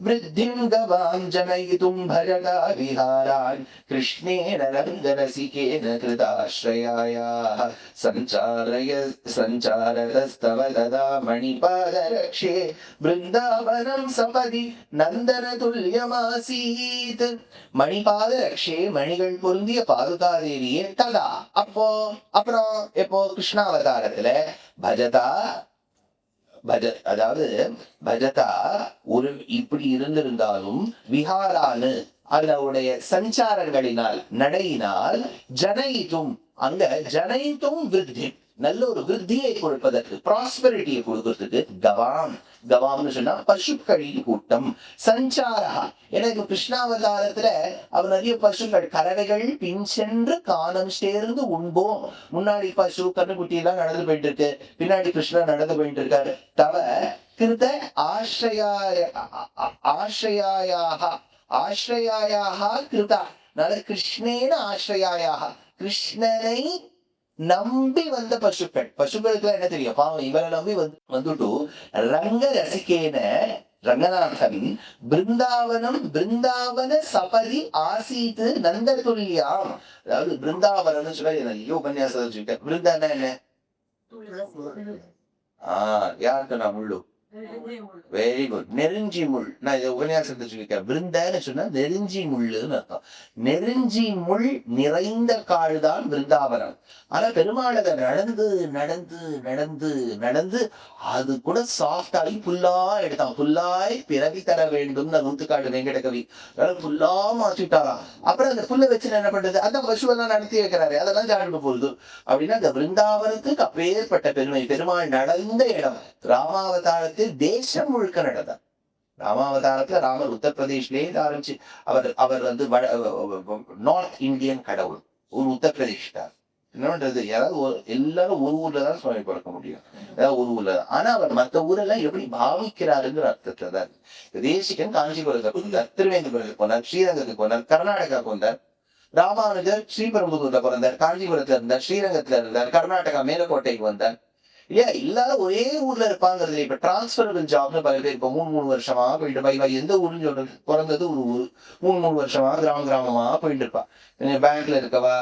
वृद्धिं गवां जनयितुं भजता विहारान् कृष्णेन रङ्गरसिकेन कृताश्रयायाः सञ्चारतस्तव तदा मणिपादरक्षे वृन्दावनं सपदि नन्दनतुल्यमासीत् மணிபாதரக்ஷே மணிகள் பொருந்திய பாதுகாதேவியே ததா அப்போ அப்புறம் எப்போ கிருஷ்ணாவதாரத்துல பஜதா அதாவது பஜதா ஒரு இப்படி இருந்திருந்தாலும் விஹாரானு அதனுடைய சஞ்சாரங்களினால் நடையினால் ஜனயித்தும் அங்க ஜனயித்தும் விருத்தி நல்ல ஒரு விருத்தியை கொடுப்பதற்கு ப்ராஸ்பெரிட்டியை கொடுக்கறதுக்கு கவாம்னு சொன்னா பசுக்களின் கூட்டம் சஞ்சாரா. எனக்கு கிருஷ்ணாவதாரத்துல அவர் நிறைய பசுக்கள் கறவைகள் பின் சென்று காலம் சேர்ந்து உண்போம். முன்னாடி பசு கண்ணுக்குட்டி எல்லாம் நடந்து போயிட்டு இருக்கு, பின்னாடி கிருஷ்ணன் நடந்து போயிட்டு இருக்காரு. தவ கிருத ஆශ්‍රයාயாக கிருதா நல்ல கிருஷ்ணேன ஆශ්‍රයාயாக கிருஷ்ணனை நம்பி வந்த பசுக்களுக்கு என்ன தெரியும், பாவம் இவரை நம்பி வந்துட்டு ரங்க ரசிகேன ரங்கநாதன் பிருந்தாவன சபதி ஆசீத்து நந்ததுல்யாம். அதாவது பிருந்தாவனம் சொல்ல ஐயோ உபன்யாசம் பிருந்தானா என்ன யாருக்கு நான் முள்ளு வெரி குட் நெருஞ்சி முள். நான் இதை உபன்யாசத்தை சொல்லியிருக்கேன். விருந்தன்னு சொன்னா நெருஞ்சி முள்ளுன்னு அர்த்தம். நெருஞ்சி முள் நிறைந்த காடுதான் பிருந்தாவனம். ஆனா பெருமாள் அதை நடந்து நடந்து நடந்து நடந்து அது கூட சாஃப்டாகி புல்லா எடுத்தான். புல்லாய் பிறவி தர வேண்டும் நூத்துக்காடு வெங்கட கவி புல்லா மாற்றிட்டாராம். அப்புறம் அந்த புல்லை வச்சு என்ன பண்றது, அந்த பசுவெல்லாம் நடத்தி வைக்கிறாரு, அதெல்லாம் ஜாடு போகுது அப்படின்னா அந்த பிருந்தாவனத்துக்கு அப்பேற்பட்ட பெருமை. பெருமாள் நடந்த இடம் ராமாவதாரத்தில் தேசம் முழுக்க நடந்தார். ராமாவதாரத்துல ராமர் உத்தரப்பிரதேஷ்லேயே ஆரம்பிச்சு அவர் நார்த் இந்தியன் கடவுள், ஒரு உத்தரப்பிரதேஷ்கார். என்னன்றது யாராவது எல்லாரும் ஒரு ஊர்லதான் சுவாமி பிறக்க முடியும், ஏதாவது ஒரு ஊர்ல தான். ஆனா அவர் மற்ற ஊரெல்லாம் எப்படி பாவிக்கிறாருங்கிற அர்த்தத்துல தான். தேசிகன் காஞ்சிபுரத்தை போனார், திருவேந்திபுரத்துக்கு போனார், ஸ்ரீரங்கத்துக்கு போனார், கர்நாடகாவுக்கு வந்தார். ராமானுஜர் ஸ்ரீபெரும்புதூர்ல பிறந்தார், காஞ்சிபுரத்துல இருந்தார், ஸ்ரீரங்கத்துல இருந்தார், கர்நாடகா மேலக்கோட்டைக்கு வந்தார். இல்லையா, எல்லாரும் ஒரே ஊர்ல இருப்பாங்கிறது. இப்ப டிரான்ஸ்பரபிள் ஜாப்னு பல பேர் இப்ப மூணு வருஷமா போயிட்டு எந்த ஊருன்னு சொல்றது, பிறந்தது ஒரு ஊர், மூணு வருஷமா கிராமமா போயிட்டு இருப்பா. பேங்க்ல இருக்கவா,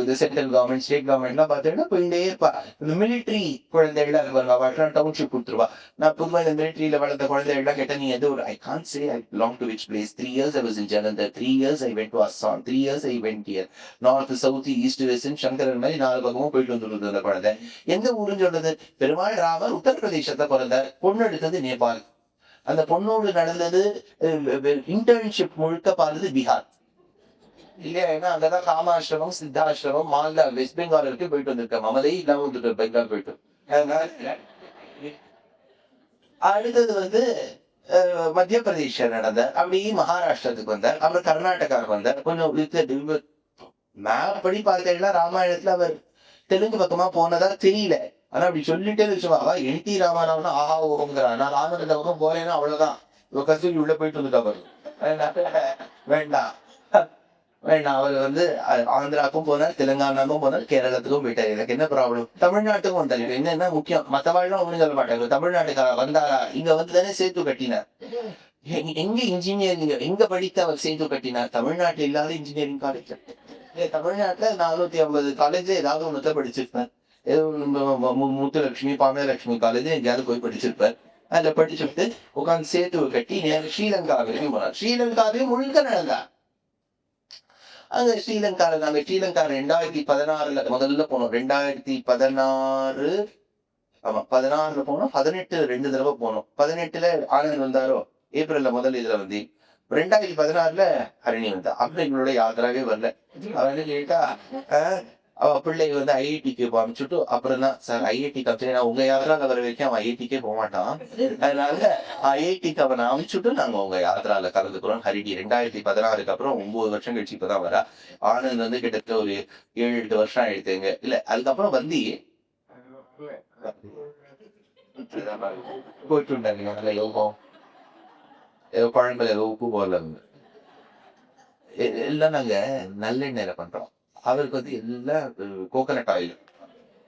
இந்த சென்ட்ரல் கவர்மெண்ட் ஸ்டேட் கவர்மெண்ட் எல்லாம் பார்த்தீங்கன்னா போயிட்டே இருப்பா. இந்த மிலிட்ரி குழந்தைகள்லாம் இருப்பாங்க, டவுன்ஷிப் கொடுத்துருவா. நான் பொதுவாக இந்த மிலிட்ரியில வளர்ந்த குழந்தைகள்லாம் கேட்டா நீ எந்த ஒரு I can't say I belong to which place. 3 years I was in Jalandhar, 3 years I went to Assam, 3 years I went here, north south east west Sankaran மாதிரி 4 பக்கமும் போயிட்டு வந்துருது அந்த குழந்தை. எந்த ஊருன்னு சொல்றது, பெருமாள் ராமர் உத்தரப்பிரதேசத்தை பிறந்தார், பொண்ணு எடுத்தது நேபாள். அந்த பொண்ணோடு நடந்தது இன்டர்ன்ஷிப் முழுக்க பார்த்தது பீகார் இல்லையா. ஏன்னா அங்கதான் காமாசிரமம் சித்தாசிரமம் மால்டா வெஸ்ட் பெங்கால் இருக்கு, போயிட்டு வந்திருக்கேன். மமதை இல்லாம வந்துட்டு பெங்கால் போயிட்டு. அடுத்தது மத்திய பிரதேச நடந்த, அப்படி மகாராஷ்டிரத்துக்கு வந்தார், அப்புறம் கர்நாடகாவுக்கு வந்தார். கொஞ்சம் மேப் படி பார்த்தீங்கன்னா ராமாயணத்துல அவர் தெலுங்கு பக்கமா போனதா தெரியல. ஆனா அப்படி சொல்லிட்டே வச்சுவாங்க என் டி ராமாராவனா ஆஹா ஓங்கிறான். நான் ராமன் இந்த பக்கம் போறேன்னா அவ்வளவுதான், கஸ்தூரி உள்ள போயிட்டு வந்துட்டா பாரு. வேண்டாம் வேண்டாம், அவர் ஆந்திராவுக்கும் போனார், தெலுங்கானாவுக்கும் போனார், கேரளத்துக்கும் போயிட்டாரு. எனக்கு என்ன ப்ராப்ளம், தமிழ்நாட்டுக்கும் வந்தாரு. என்னன்னா முக்கியம், மற்றவாழ்லாம் ஒண்ணும் சொல்ல மாட்டாங்க. தமிழ்நாட்டுக்கார வந்தாரா, இங்க தானே சேத்து கட்டினார். எங்க இன்ஜினியரிங் எங்க படித்து அவர் சேத்து கட்டினார்? தமிழ்நாட்டில் இல்லாத இன்ஜினியரிங் காலேஜ். தமிழ்நாட்டுல 450 காலேஜ் ஏதாவது ஒண்ணுதான் படிச்சிருப்பார். முத்துலட்சுமி பாமலட்சுமி காலேஜ் எங்கேயாவது போய் படிச்சிருப்பார். அதுல படிச்சுட்டு உட்காந்து சேத்து கட்டி நேரம் ஸ்ரீலங்காவிலையும் போனார். ஸ்ரீலங்காவிலையும் முழுக்க நடந்தார். அங்க ஸ்ரீலங்கால நாங்க ஸ்ரீலங்கா 2016 முதல்ல போனோம். 2016 ஆமா 16 போனோம். 18 2 தடவை போனோம். 18 ஆனந்த் வந்தாரோ, ஏப்ரல்ல முதல் இதுல 2016 ஹரிணி வந்தா. அப்புறம் எங்களோட யாத்திராவே வரல. அவன் கேட்டா அவ பிள்ளை ஐஐடிக்கு அனுப்பிச்சுட்டு அப்புறம் தான் சார் ஐஐடிக்கு அனுப்பிச்சு, நான் உங்க யாத்திரால வர வரைக்கும் அவன் ஐஐடிக்கே போக மாட்டான், அதனால ஐஐடிக்கு அவனை அனுப்பிச்சுட்டு நாங்க உங்க யாத்திரால கலந்துக்கிறோம். ஹரிடி 2016 அப்புறம் 9 வருஷம் கழிச்சு இப்பதான் வரா. ஆனந்த் கிட்டத்தட்ட ஒரு 7-8 வருஷம் ஆயிடுத்துங்க. இல்ல அதுக்கப்புறம் போயிட்டு இருந்தாங்க. நல்ல யோகம் ஏதோ பழங்கள் ஏதோ உப்பு போல எல்லாம் நாங்க நல்லெண்ணெயில பண்றோம். அவருக்கு எல்லாம் கோகனட் ஆயில்,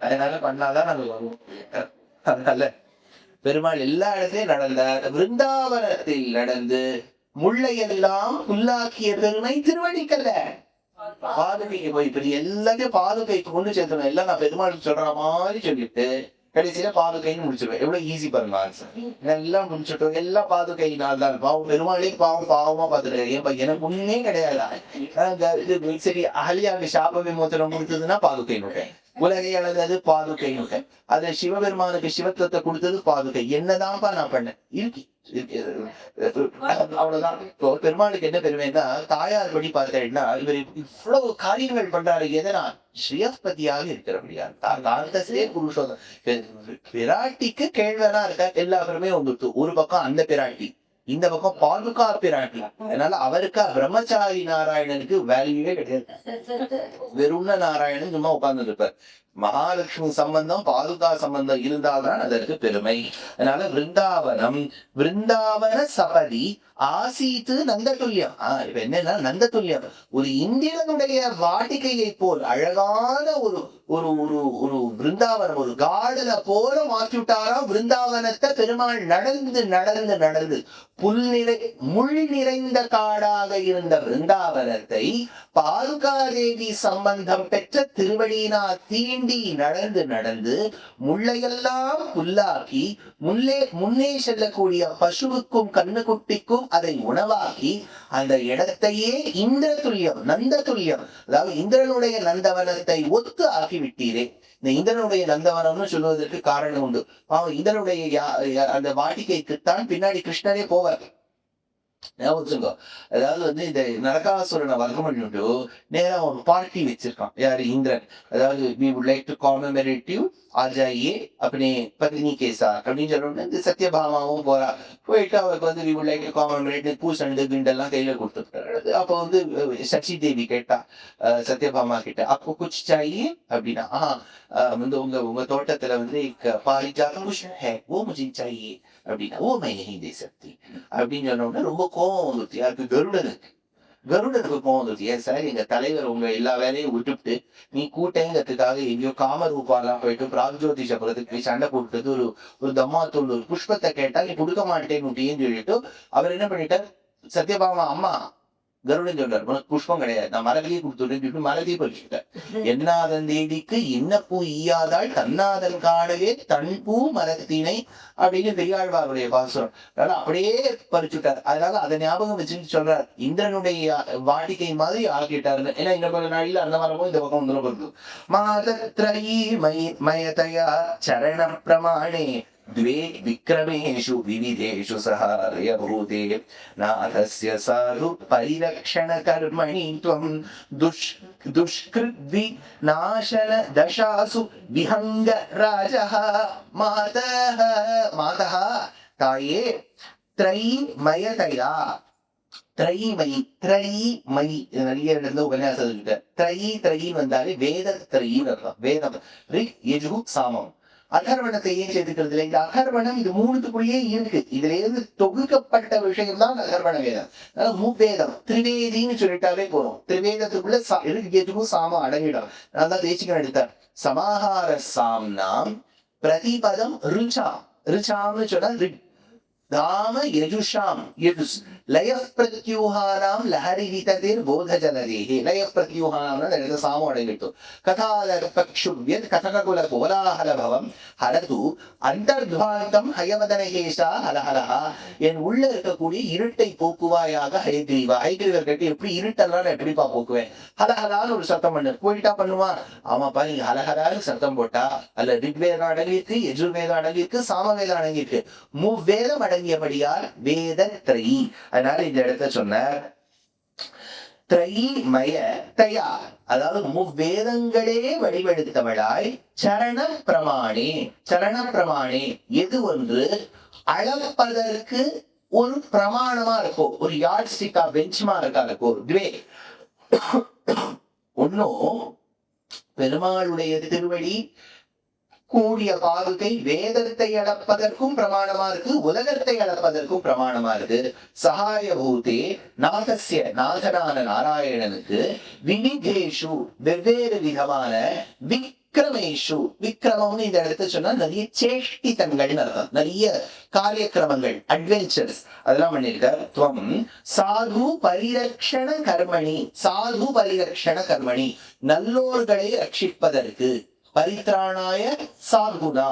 அதனால பண்ணாதான் நாங்க வருவோம். அதனால பெருமாள் எல்லா இடத்துலயும் நடந்தார். விருந்தாவனத்தில் நடந்து முள்ளையெல்லாம் புல்லாக்கிய பெருமை திருவடிக்கல்ல. பாதுகைக்கு போய் இப்படி எல்லாத்தையும் பாதுகைக்கு கொண்டு சேர்த்தணும். எல்லாம் நான் பெருமாளுக்கு சொல்ற மாதிரி சொல்லிட்டு கடைசியில பாதுகைன்னு முடிச்சிருவேன். எவ்வளவு ஈஸி பாருங்க ஆன்சர். எல்லாம் முடிச்சுட்டோம், எல்லாம் பாதுகையினால் தான். பாவம் பெருமாளே பாவமா பார்த்துட்டு ஏன் எனக்கு ஒண்ணுமே கிடையாது. சரி, அகல்யாவுக்கு சாப விமோசனம் கொடுத்ததுன்னா பாதுகை நோட்டேன். உலகை அழகது பாதுகை நோட்டேன். அது சிவபெருமானுக்கு சிவத்துவத்தை கொடுத்தது பாதுகை. என்னதான்ப்பா நான் பண்ணேன் இருக்கு. அவ்வளவுதான். இப்போ பெருமாளுக்கு என்ன பெருமைன்னா, தாயார் படி பார்த்தேன்னா இவர் இவ்வளவு காரியங்கள் பண்றாரு. எதனா ஸ்ரீயஸ்பதியாக இருக்கிறபடியா காந்தசே புருஷோதம். பிராட்டிக்கு கேள்வனா இருக்க எல்லா பேருமே வந்துட்டு. ஒரு பக்கம் அந்த பிராட்டி, இந்த பக்கம் பாதுகா பிராட்டி. அதனால அவருக்கு பிரம்மச்சாரி நாராயணனுக்கு வேல்யூவே கிடையாது. வெறும்ன நாராயணன் சும்மா உட்கார்ந்து இருப்பார். மகாலட்சுமி சம்பந்தம் பாதுகா சம்பந்தம் இருந்தால்தான் அதற்கு பெருமை. அதனால விருந்தாவனம், விருந்தாவன சபதி ஆசீத்து நந்ததுல்யம். இப்ப என்னன்னா நந்ததுல்யம் ஒரு இந்திரனுடைய வாட்டிகையை போல் அழகான ஒரு ஒரு ஒரு ஒரு விருந்தாவனம், ஒரு கார்டனை போல மாற்றி விட்டாராம் விருந்தாவனத்தை பெருமாள். நடந்து நடந்து நடந்து முள் நிறைந்த காடாக இருந்த விருந்தாவனத்தை பாதுகாதேவி சம்பந்தம் பெற்ற திருவடியினால் தீண்டி நடந்து நடந்து முள்ளையெல்லாம் புல்லாக்கி முன்னே செல்லக்கூடிய பசுவுக்கும் கண்ணுக்குட்டிக்கும் அதை உணவாக்கி அந்த இடத்தையே இந்திர துல்லியம், நந்த துல்லியம், அதாவது இந்திரனுடைய நந்தவனத்தை ஒத்து ஆக்கி விட்டீரே. இந்த இந்திரனுடைய நந்தவனம்னு சொல்வதற்கு காரணம் உண்டு. இந்திரனுடைய அந்த வாட்டிகைக்குத்தான் பின்னாடி கிருஷ்ணரே போவார். அதாவது இந்த நரகாசுரனை வர்க்கம் பண்ணிட்டு நேரா ஒரு பார்ட்டி வச்சிருக்கான். யாரு? இந்திரன். அதாவது we would like to commemorate you ஆஜாயே அப்படி பத்னி கேசா அப்படின்னு சொல்லணும்னு இந்த சத்யபாமாவும் போறா. போயிட்டு அவருக்கு we would like to commemorate பூசண்டு கிண்டெல்லாம் கையில கொடுத்துட்டாரு. அப்போ சச்சி தேவி கேட்டா சத்யபாமா கிட்ட, அப்போ குச் சாயே அப்படின்னா உங்க தோட்டத்துல பாரிஜாத புஷ்பம் ஹே ஓ முஜே சாயே அப்படின்னா ஓ மை நஹீ தே சக்தி அப்படின்னு சொன்னோம்னா ரொம்ப கோபம் வந்துச்சு. யாருக்கு? கருடனுக்கு கோபம் வந்துச்சு. ஏன் சார், எங்க தலைவர் உங்க எல்லா வேலையும் விட்டுவிட்டு நீ கூட்டங்கிறதுக்காக எங்கேயோ காமரூபாலாம் போயிட்டு பிராக்ஜோதிஷபுரத்துக்கு போய் சண்டை போட்டுட்டு ஒரு தம்மாத்தூள் ஒரு புஷ்பத்தை கேட்டா நீ கொடுக்க மாட்டேன்னு சொல்லிட்டு அவர் என்ன பண்ணிட்டார்? சத்யபாமா அம்மா கருடன் சொல்றாரு, உனக்கு புஷ்பம் கிடையாது, நான் மரத்தையே கொடுத்துட்டு மரத்தையே பறிச்சுட்டேன். என்னாதன் தேடிக்கு என்ன பூ ஈயாதாள் தன்னாதன் காணவே தன் பூ மரத்தினை அப்படின்னு பெரியாழ்வாருடைய பாசுரம். அதனால அப்படியே பறிச்சுட்டார். அதனால அதை ஞாபகம் வச்சுட்டு சொல்றாரு, இந்திரனுடைய வாடிக்கை மாதிரி ஆக்கிட்டாரு. ஏன்னா இந்த கொஞ்ச நாளில அந்த மரமும் இந்த பக்கம் வந்துடும். மாதத்ரயீ மயதயா சரண பிரமாணே द्वे विक्रमेषु विविधेषु सहार्यभूते नाथस्य साधु परिरक्षण कर्मणि त्वं दुष्कृद्विनाशन दशासु विहंग राजः मातः ताये त्रयीमयतया திரைமயி நிறைய இடத்துல உபன்யாசம் இருக்கு. திரையின்னு வந்தாலே வேத திரையின்னு அர்த்தம். வேதம் ரிக் யஜு சாமம். அகர்வணத்தை ஏன் சேர்த்துக்கிறது இல்லை? இந்த அகர்வணம் இது மூணுத்துக்குள்ளேயே இருக்கு. இதுல இருந்து தொகுக்கப்பட்ட விஷயம் தான் அகர்வண வேதம். அதாவது மூவேதம் திரிவேதின்னு சொல்லிட்டாலே போறோம். திரிவேதத்துக்குள்ள யஜு சாமம் அடங்கிடும். நான் தான் தேசிகன் எடுத்தார். சமாஹார சாம்னாம் பிரதிபதம் ருச்சாம்னு சொன்னா ரிக் தாம யஜுஷாம் யஜுஸ் லய பிரத்யூஹானாம் லஹரி விததிர் போத ஜலதேஹி. லய பிரத்யூஹானாம்னா சாமம் அடங்கிட்டு கதாலக்ஷுவ்யத் கதககுல கோலாஹல பவம் ஹரது அந்தர்த்வாந்தம் ஹயவதனகேஷா ஹலஹலஹா. என் உள்ள இருக்கக்கூடிய இருட்டை போக்குவாயாக ஹயக்ரீவா. ஹயக்ரீவர் கேட்டு எப்படி இருட்டெல்லாம் எப்படிப்பா போக்குவேன்? ஹலஹலான்னு ஒரு சத்தம் பண்ணு. போயிட்டா பண்ணுவான். ஆமாப்பா, நீ ஹலஹலான்னு சத்தம் போட்டா அல்ல ரிக்வேதம் அடங்கியிருக்கு, யஜுர்வேதம் அடங்கியிருக்கு, சாமவேதம் அடங்கியிருக்கு. மூவேதம் அடங்கியபடியால் வேத திரையி. அதனால இந்த இடத்த சொன்னார் திரைமய தயா, அதாவது முவ்வேதங்களே வடிவெடுத்தவளாய் சரண பிரமாணே எது ஒன்று அளப்பதற்கு ஒரு பிரமாணமா இருக்கும், ஒரு யார்ட் ஸ்டிக்கா பெஞ்ச்மார்க்கா இருக்கும். ஒன்னும் பெருமாளுடைய திருவடி கூடிய பாதுகை வேதத்தை அளப்பதற்கும் பிரமாணமா இருக்கு, உலகத்தை அளப்பதற்கும் பிரமாணமா இருக்கு. சகாய பூதே நாதஸ்ய, நாதனான நாராயணனுக்கு விவிதேஷு வெவ்வேறு விதமான விக்ரமேஷு, விக்ரமம்னு இந்த இடத்துல சொன்னா நிறைய சேஷ்டிதங்கள் அர்த்தம், நிறைய காரியக்கிரமங்கள், அட்வென்ச்சர்ஸ் அதெல்லாம் பண்ணிருக்கார். துவம் சாது பரிரக்ஷண கர்மணி, சாது பரிரக்ஷண கர்மணி, நல்லோர்களை ரட்சிப்பதற்கு, பரித்ராணாய சாகுனா,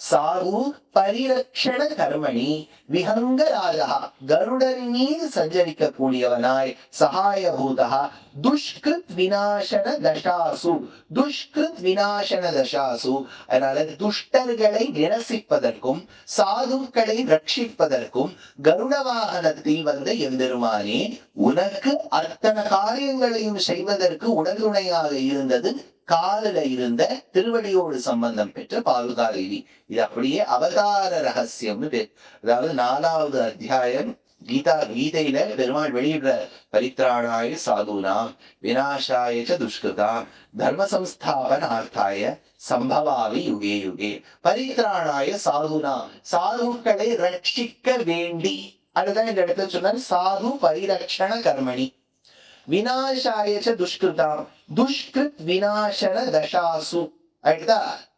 சாகு பரிரக்ஷண கர்மணி விஹங்க ராஜா, கருடன் மீது சஞ்சரிக்க கூடியவனாய், சகாயபூதா துஷ்கிருத் விநாசன தசாசு, துஷ்கிருத் விநாசன தசாசு, அதனால துஷ்டர்களை நிரசிப்பதற்கும் சாதுக்களை ரட்சிப்பதற்கும் கருட வாகனத்தில் வந்த எம்பெருமானே, உனக்கு அத்தனை காரியங்களையும் செய்வதற்கு உடனுணையாக இருந்தது காலில இருந்த திருவடியோடு சம்பந்தம் பெற்ற பாதுகாதேவி. இது அப்படியே அவதார ரகசியம்னு பேர். அதாவது 4வது அத்தியாயம் கீதையில பெருமாள் வெளியிடுற பரித்ராணாய சாதுனாம் விநாசாய துஷ்கிருதாம் தர்ம சம்ஸ்தாபனார்த்தாய சம்பவாமி யுகே யுகே. பரித்ராணாய சாதுனாம், சாதுக்களை ரட்சிக்க வேண்டி, அதுதான் இந்த இடத்துல சொன்னார் சாது பரிரக்ஷண கர்மணி. விநாசாய துஷ்கிருதாம், துஷ்கிருத் விநாசன தசாசு, அடுத்தா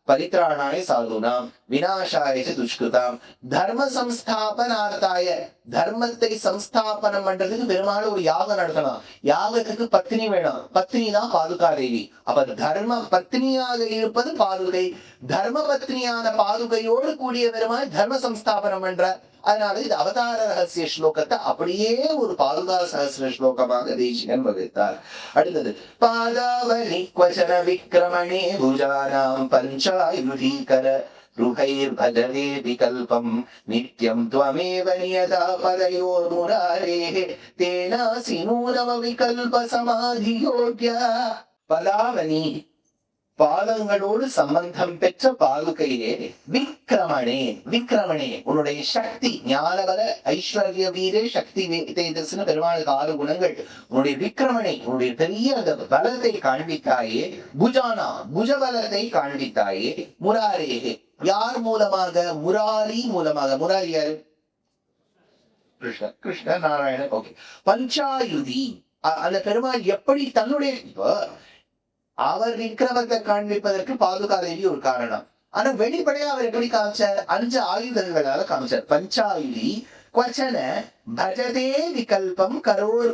பரித்ராணாய சாதுனாம் விநாசாய துஷ்கிருதாம் தர்ம சம்ஸ்தாபனார்த்தாய, தர்மத்தை சம்ஸ்தாபனம் பண்றதுக்கு பெருமாள் ஒரு யாகம் நடத்தலாம். யாகத்துக்கு பத்னி வேணும், பத்னி தான் பாதுகாதேவி. அப்ப தர்ம பத்னியாக இருப்பது பாதுகை, தர்ம பத்னியான பாதுகையோடு கூடிய பெருமாள் தர்ம சம்ஸ்தாபனம் பண்ற. அதனால இது அவதார ரகசிய ஸ்லோகத்தை அப்படியே ஒரு பாதுகா சகசிர ஸ்லோகமாக தேசிகன் வகுத்தார். அடுத்தது பாதாவலி க்வசன விக்ரமணே புஜானாம் பஞ்சாயுதீகர ருஹைர் பஜரே விகல்பம் நித்யம் த்வமேவ நியதா பதயோர் முராரேஹ தேனாசி நூனம விகல்ப சமாதியோக்யா. பதாவலி பாதங்களோடு சம்பந்தம் பெற்ற பாதுகையே, விக்ரமணே, விக்ரமணே உன்னுடைய சக்தி, ஞானபல ஐஸ்வர்ய வீரே சக்தி தேஜஸ்னு பெருமாளுக்கு 6 குணங்கள். உன்னுடைய விக்ரமணே, உன்னுடைய பெரிய அந்த பலத்தை காண்பித்தாயே, புஜானா புஜபலத்தை காண்பித்தாயே, முராரேகே யார் மூலமாக? முராரி மூலமாக. முராரி யாரு? கிருஷ்ண, கிருஷ்ண நாராயணன். ஓகே. பஞ்சாயுதி, அந்த பெருமாள் எப்படி தன்னுடைய, அவர் விக்ரமத்தை காண்பிப்பதற்கு பாதுகாதேவி ஒரு காரணம். ஆனா வெளிப்படையா அவர் எப்படி காமிச்சார்? 5 ஆயுதங்களால காமிச்சார். பஞ்சாயுதி क्वचन भजते विकल्पम करोर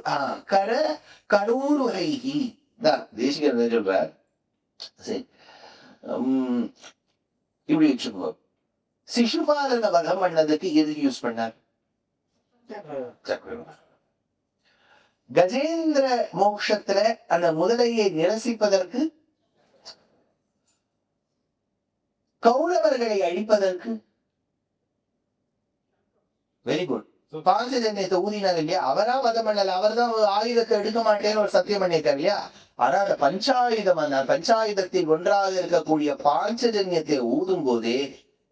कर करूरुहैहि தேசிகர் சொல்றார். சரி, இப்படி வச்சுக்கோ. சிசுபாலன வதம் பண்ணதுக்கு எதுக்கு யூஸ் பண்ணார்? சக்கரம். கஜேந்திர மோட்சத்துல அந்த முதலையை நிரசிப்பதற்கு, கௌரவர்களை அழிப்பதற்கு. Very good. பாஞ்சஜன்யத்தை ஊதினார் இல்லையா? அவரா வதம் பண்ணல, அவர் தான் ஆயுதத்தை எடுக்க மாட்டேன்னு ஒரு சத்தியம் பண்ணியிருக்காரு இல்லையா? ஆனா அந்த பஞ்சாயுதம், அந்த பஞ்சாயுதத்தில் ஒன்றாக இருக்கக்கூடிய பாஞ்சஜன்யத்தை ஊதும் போதே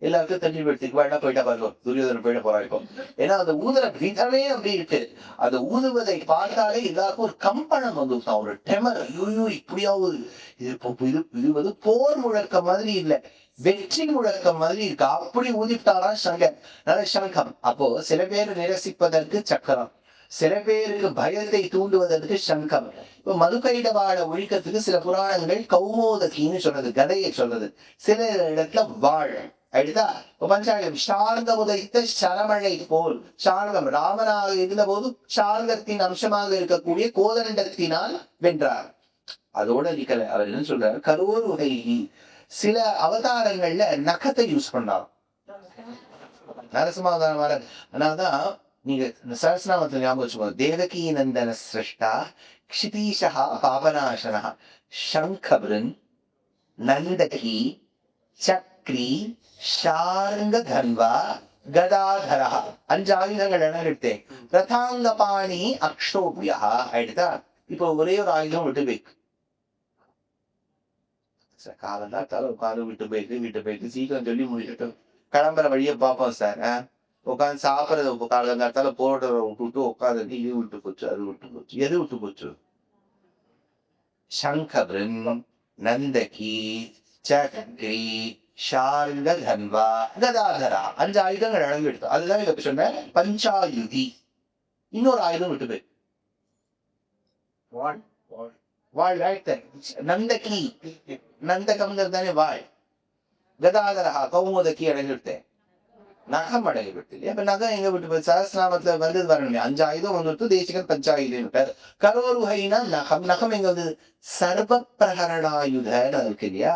எல்லாருக்கும் தண்ணி எடுத்துக்கு வேணா போயிட்டா பாருங்க, துரியோதனை போயிட போறாருக்கும். ஏன்னா அந்த ஊதுற விதமே அப்படி இருக்கு. அந்த ஊதுவதை பார்த்தாலே எல்லாருக்கும் ஒரு கம்பனம் வந்து, ஒரு டெமர், ஐயோ இப்படியாவது இது வந்து போர் முழக்கம் மாதிரி இல்ல, வெற்றி முழக்கம் மாதிரி இருக்கு. அப்படி ஊதிட்டாராம் சங்கர். நல்ல சங்கம். அப்போ சில பேர் நிரசிப்பதற்கு சக்கரம், சில பேருக்கு பயத்தை தூண்டுவதற்கு சங்கம். இப்ப மதுக்கைடவாட ஒழிக்கிறதுக்கு சில புராணங்கள் கௌமோதகின்னு சொல்றது, கதையை சொல்றது. சில இடத்துல வாழ் அடுத்தா பஞ்சாயுதம் சார்ந்த உதைத்த சரமழை போல். சார்ந்தம் ராமனாக இருந்த போது சார்ந்தத்தின் அம்சமாக இருக்கக்கூடிய கோதண்டத்தினால் வென்றார். அதோட இருக்கல. அவர் என்ன சொல்றாரு? கரோர் உகை. சில அவதாரங்கள்ல நகத்தை யூஸ் பண்ணார். நரசிம்மாவதாரம். அதனால்தான் நீங்க சரஸ்நாமத்தை ஞாபகம் வச்சுக்கோங்க. தேவகி நந்தன சிருஷ்டா க்ஷிதீஷா பாபநாசனா சங்கபிரன் நந்தகி சக்ரி ஷார்ங்க தன்வா கதாதரா. 5 ஆயுதங்கள் எடுத்தேன். ரதாங்கபாணி அக்ஷோபியா. ஆயிடுதா? இப்போ ஒரே ஒரு ஆயுதம் விட்டு போயிருக்கு. காலந்தா தலை உட்காந்து விட்டு போயிருக்கு சீக்கிரம் சொல்லி முடிச்சுட்டோம். கிளம்புற வழியை பார்ப்போம் சார். உட்காந்து சாப்பிடறத காலங்காலத்தால போடுறத விட்டுட்டு உட்காந்து இது விட்டு போச்சு, அது விட்டு போச்சு. எது விட்டு போச்சு? சங்கபிரன் நந்தகி சக்ரி ஷார்ங்க தன்வா கதாதரா. 5 ஆயுதங்கள் அடங்கி எடுத்தோம். அதுதான் இதை சொன்ன பஞ்சாயுதி. இன்னொரு ஆயுதம் விட்டு போய் வாழ் நந்தகி நந்தகம்ங்கிறது தானே வாழ். கதாதரஹா கௌமுதகி அடைஞ்சுட்டேன், நகம் அடையப்பட்டு இல்லையா. இப்ப நகம் எங்க விட்டு போய் சஹஸ்ரநாமத்துல வந்து வரணுமே 5 ஆயுதம் வந்துட்டு தேசிகன் பஞ்சாயுதம். கரோருஹைனா நகம், நகம் எங்க வந்து சர்வ பிரகரணாயுதன்னு இருக்கு இல்லையா.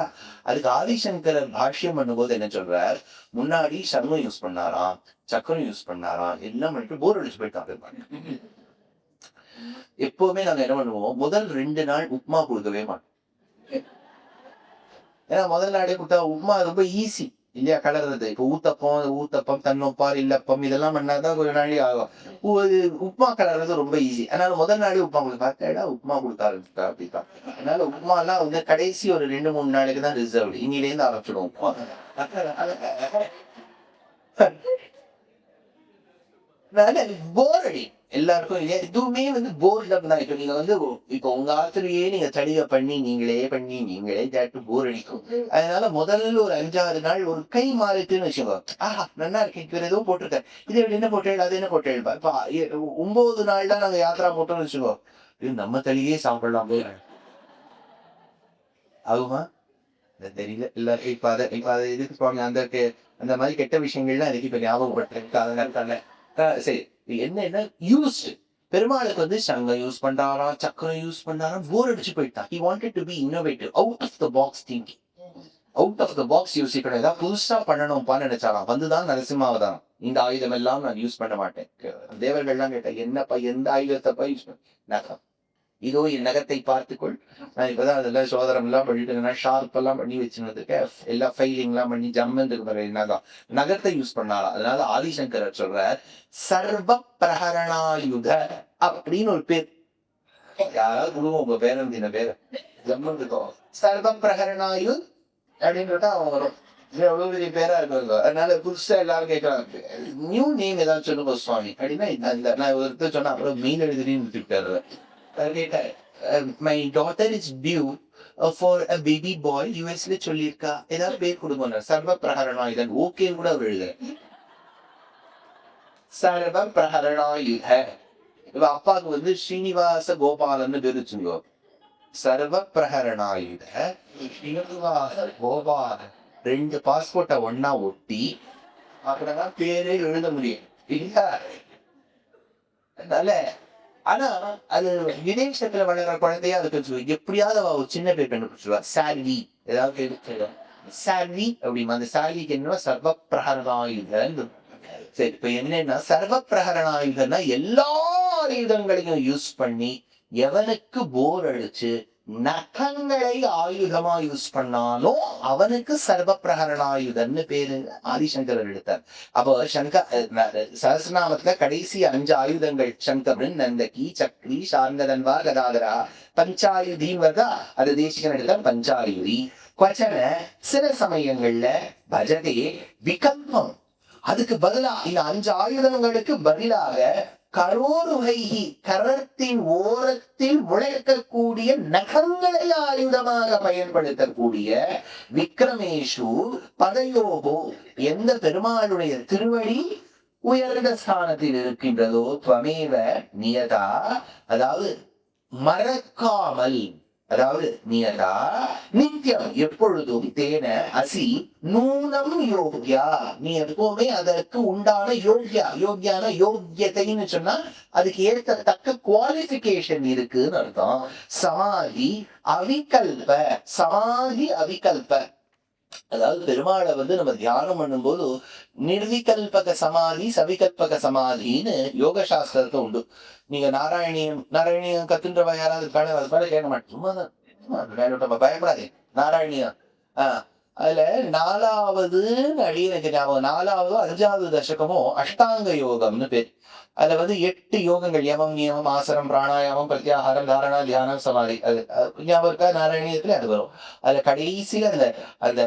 அதுக்கு ஆதிசங்கரர் பாஷ்யம் பண்ணும்போது என்ன சொல்றார், முன்னாடி சர்மம் யூஸ் பண்ணாராம், சக்கரம் யூஸ் பண்ணாராம், எல்லாம் பண்ணிட்டு போர் அடிச்சு போயிட்டாங்க. எப்பவுமே நாங்க என்ன பண்ணுவோம், முதல் 2 நாள் உப்மா கொடுக்கவே மாட்டோம். ஏன்னா முதல் நாளே கொடுத்தா உப்மா ரொம்ப ஈஸி இல்லையா கலர்றது. இப்ப ஊத்தப்பம் தன்னொப்பார் இல்லப்பம் இதெல்லாம் பண்ணாதான் ஒரு நாளே ஆகும். உப்மா கலர்றது ரொம்ப ஈஸி. அதனால முதல் நாளே உப்மா பார்த்தா உப்மா கொடுக்க ஆரம்பிச்சுட்டா அப்படின்னா. அதனால உப்மா எல்லாம் வந்து கடைசி ஒரு 2-3 நாளைக்கு தான் ரிசர்வ்டு. இன்னில இருந்து ஆரம்பிச்சிடும் உப்மா. போர் அடி எல்லாருக்கும் இல்லையா. இதுவுமே வந்து போர்டம் தான். இப்ப நீங்க வந்து இப்ப உங்க ஆத்திரையே நீங்க தடிக பண்ணி நீங்களே கேட்டு போர் அடிக்கும். அதனால முதல்ல ஒரு 5-6 நாள் ஒரு கை மாறிட்டுன்னு வச்சுக்கோ, ஆஹா நல்லா இருக்கேன், வேற ஏதோ போட்டிருக்கேன், இது என்ன போட்டேன் அது என்ன போட்டேன். இப்ப 9 நாள் தான் நாங்க யாத்திரா போட்டோம்னு வச்சுக்கோ, நம்ம தலையே சாப்பிடலாம் போய் ஆகுமா தெரியல. எல்லாரும் இப்ப அதை எதுக்கு போவாங்க, அந்த மாதிரி கெட்ட விஷயங்கள்லாம் எனக்கு இப்ப ஞாபகப்படுத்துறேன். சரி, என்ன யூஸ்ட் பெருமாளுக்கு வந்து சங்கம் யூஸ் பண்றாராம், சக்கரம் யூஸ் பண்ணாராம், போர் அடிச்சு போயிட்டான். He wanted to be innovative, out of the box thinking, out of the box யோசிக்கணும், ஏதாவது புதுசா பண்ணணும்ப்பான்னு நினைச்சாராம். வந்துதான் நரசிம்மாவதாரம், இந்த ஆயுதம் எல்லாம் நான் யூஸ் பண்ண மாட்டேன். தேவர்கள்லாம் கேட்டேன், என்னப்பா எந்த ஆயுதத்தைப்பா யூஸ் பண்ண, நகம், இதோ என் நகத்தை பார்த்துக்கொள். நான் இப்பதான் அதெல்லாம் சோதனம் எல்லாம் பண்ணிட்டு ஷார்ப் எல்லாம் பண்ணி வச்சுருக்க, எல்லா ஃபைலிங் எல்லாம் பண்ணி ஜம்முக்கு பாரு நகம், நகத்தை யூஸ் பண்ணாரா. அதனால ஆதிசங்கரர் சொல்ற சர்வ பிரகரணாயுத அப்படின்னு ஒரு பேர். யாராவது குருவம் உங்க பேரந்தின பேரு ஜம்முக்கு சர்வ பிரகரணாயுத் அப்படின்றத அவன் வரும். எவ்வளவு பெரிய பேரா இருக்காங்க. அதனால புதுசா எல்லாரும் கேட்கறாங்க, நியூ நேம் ஏதாவது சொல்லுங்க சுவாமி அப்படின்னா நான் ஒருத்தர் சொன்னா அப்புறம் மெயின் எழுதினு விட்டுட்டாரு. My daughter is due for a baby boy, யூஎஸ்ல சொல்லியிருக்கா, ஏதாவது பேர் கொடுங்க. சர்வ பிரகரணாயுதன் ஓகே கூட அவர் எழுத சர்வ பிரகரணாயுத. இப்ப அப்பாவுக்கு வந்து ஸ்ரீனிவாச கோபாலன்னு பேர் வச்சுக்கோ, சர்வ பிரகரணாயுத ஸ்ரீனிவாச கோபால 2 பாஸ்போர்ட்டை ஒன்னா ஒட்டி அப்படின்னா பேரே எழுத முடியும் இல்லையா. அதனால ஆனா அது விதேசத்துல வளர்ற குழந்தையா அதுக்கு எப்படியாவது ஒரு சின்ன பேர் கண்டுபிடிச்சிருவா, சால்வி ஏதாவது பேர் சால்வி அப்படிமா. அந்த சால்விக்கு என்ன சர்வ பிரகரணாயுதன். சரி, இப்ப என்னன்னா சர்வ பிரகரணாயுதன்னா எல்லா ஆயுதங்களையும் யூஸ் பண்ணி எவனுக்கு போர் அடிச்சு நகங்களை ஆயுதமா யூஸ் பண்ணாலும் அவனுக்கு சர்வ பிரகரணாயுதன்னு பேரு ஆதிசங்கரர் எடுத்தார். அப்போ சஹஸ்ரநாமத்துல கடைசி 5 ஆயுதங்கள் சங்கரன், நந்தகி, சக்ரி, சார்ந்ததன்வா, கதாதரா, பஞ்சாயுதின்னு வருதா. அது தேசிகன் எடுத்த பஞ்சாயுதி. கொச்சன சில சமயங்கள்ல பஜதே விகல்பம், அதுக்கு பதிலா இந்த 5 ஆயுதங்களுக்கு பதிலாக கரோருகைகி கரத்தின் ஓரத்தில் முளைக்கக்கூடிய நகங்களை ஆயுதமாக பயன்படுத்தக்கூடிய விக்ரமேஷு பதயோகோ, எந்த பெருமாளுடைய திருவடி உயர்ந்த ஸ்தானத்தில் இருக்கின்றதோ துவமேவ நியதா, அதாவது மறக்காமல், அதாவது நியதா நித்தியம் எப்பொழுதும், தேன அசி நூனம் யோக்யா, நீ எப்பவுமே அதற்கு உண்டான யோக்யா, யோக்யான யோக்கியத்தைன்னு சொன்னா அதுக்கு ஏற்கத்தக்க குவாலிபிகேஷன் இருக்குன்னு அர்த்தம். சமாதி அவிகல்ப, சமாதி அவிகல்ப, அதாவது பெருமாளை வந்து நம்ம தியானம் பண்ணும்போது நிர்விகல்பக சமாதி சவிகல்பக சமாதின்னு யோக சாஸ்திரத்தை உண்டு. நீங்க நாராயணியம் கத்துன்றவ யாராவது கேட்க மாட்டேன், சும்மா பயப்படாதே நாராயணியம். அதுல 4வது அடியனுக்கு ஞாபகம், 4வது 5வது தசகமோ அஷ்டாங்க யோகம்னு பேர். அதுல வந்து 8 யோகங்கள், யமம் நியமம் ஆசனம் பிராணாயாமம் பிரத்யாகாரம் தாரணா தியானம் சமாதி, அது ஞாபகம் இருக்கா. நாராயணியத்துல அது வரும். அதுல கடைசியில அந்த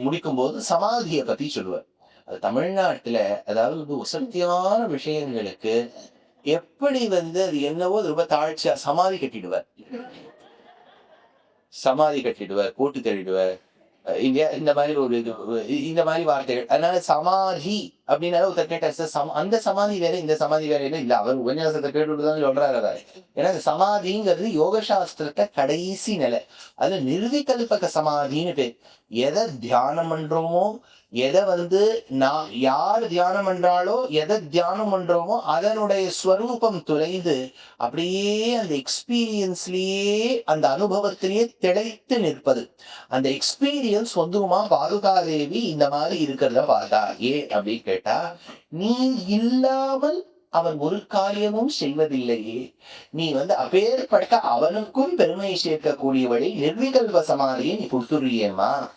முடிக்கும் போது சமாதியை பத்தி சொல்லுவார். அது தமிழ்நாட்டுல அதாவது உசத்தியான விஷயங்களுக்கு எப்படி வந்து அது என்னவோ ரொம்ப தாழ்ச்சியா சமாதி கட்டிடுவார், போட்டு தள்ளிடுவார். இல்லையா? இந்த மாதிரி ஒரு இது இந்த மாதிரி வார்த்தைகள். அதனால சமாதி அப்படின்னால ஒருத்தர் கேட்டார், "சார் அந்த சமாதி வேற, இந்த சமாதி வேறன்னு." இல்ல அவர் உபன்யாசத்தை கேட்டுட்டு தான் சொல்றாரு அத. ஏன்னா இந்த சமாதிங்கிறது யோக சாஸ்திரத்துல கடைசி நிலை. அது நிர்விகல்பக சமாதின்னு பேர். எதை தியானம் பண்றோமோ, எதை நான் யார் தியானம் பண்றாளோ, எதை தியானம் பண்றோமோ அதனுடைய ஸ்வரூபம் துளைந்து அப்படியே அந்த எக்ஸ்பீரியன்ஸ்லயே அந்த அனுபவத்திலேயே திளைத்து நிற்பது. அந்த எக்ஸ்பீரியன்ஸ் பாதுகாதேவி இந்த மாதிரி இருக்கிறத பார்த்தா. ஏன் அப்படின்னு கேட்டா, நீ இல்லாமல் அவன் ஒரு காரியமும் செய்வதில்லையே. நீ அப்பேற்பட்ட அவனுக்கும் பெருமை சேர்க்கக்கூடியவளை நிர்விகல்ப சமாதியை நீ கொடுத்துடுறியேம்மா.